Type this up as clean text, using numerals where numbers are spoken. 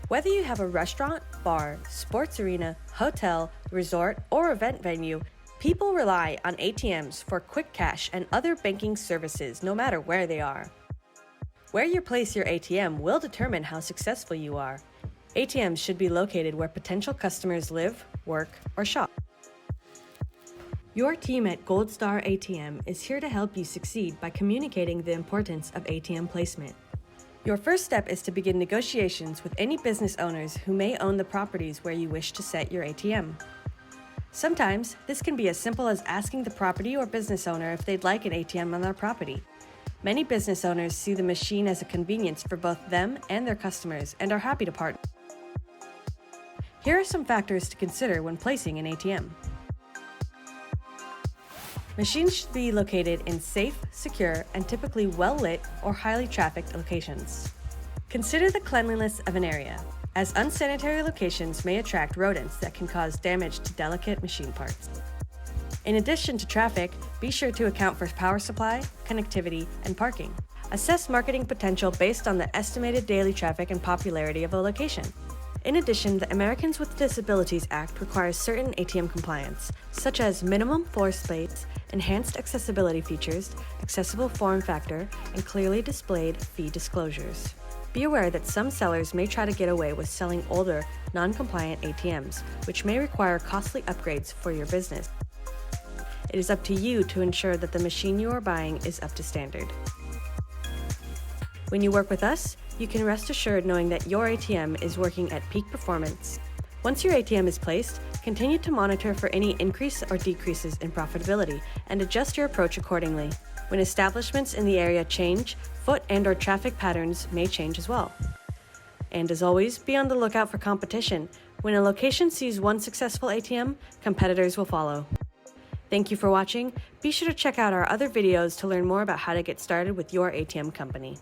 Whether you have a restaurant, bar, sports arena, hotel, resort, or event venue, people rely on ATMs for quick cash and other banking services no matter where they are. Where you place your ATM will determine how successful you are. ATMs should be located where potential customers live, work, or shop. Your team at Goldstar ATM is here to help you succeed by communicating the importance of ATM placement. Your first step is to begin negotiations with any business owners who may own the properties where you wish to set your ATM. Sometimes, this can be as simple as asking the property or business owner if they'd like an ATM on their property. Many business owners see the machine as a convenience for both them and their customers and are happy to partner. Here are some factors to consider when placing an ATM. Machines should be located in safe, secure, and typically well-lit or highly trafficked locations. Consider the cleanliness of an area, as unsanitary locations may attract rodents that can cause damage to delicate machine parts. In addition to traffic, be sure to account for power supply, connectivity, and parking. Assess marketing potential based on the estimated daily traffic and popularity of a location. In addition, the Americans with Disabilities Act requires certain ATM compliance, such as minimum floor space, enhanced accessibility features, accessible form factor, and clearly displayed fee disclosures. Be aware that some sellers may try to get away with selling older, non-compliant ATMs, which may require costly upgrades for your business. It is up to you to ensure that the machine you are buying is up to standard. When you work with us, you can rest assured knowing that your ATM is working at peak performance. Once your ATM is placed, continue to monitor for any increase or decreases in profitability and adjust your approach accordingly. When establishments in the area change, foot and/or traffic patterns may change as well. And as always, be on the lookout for competition. When a location sees one successful ATM, competitors will follow. Thank you for watching. Be sure to check out our other videos to learn more about how to get started with your ATM company.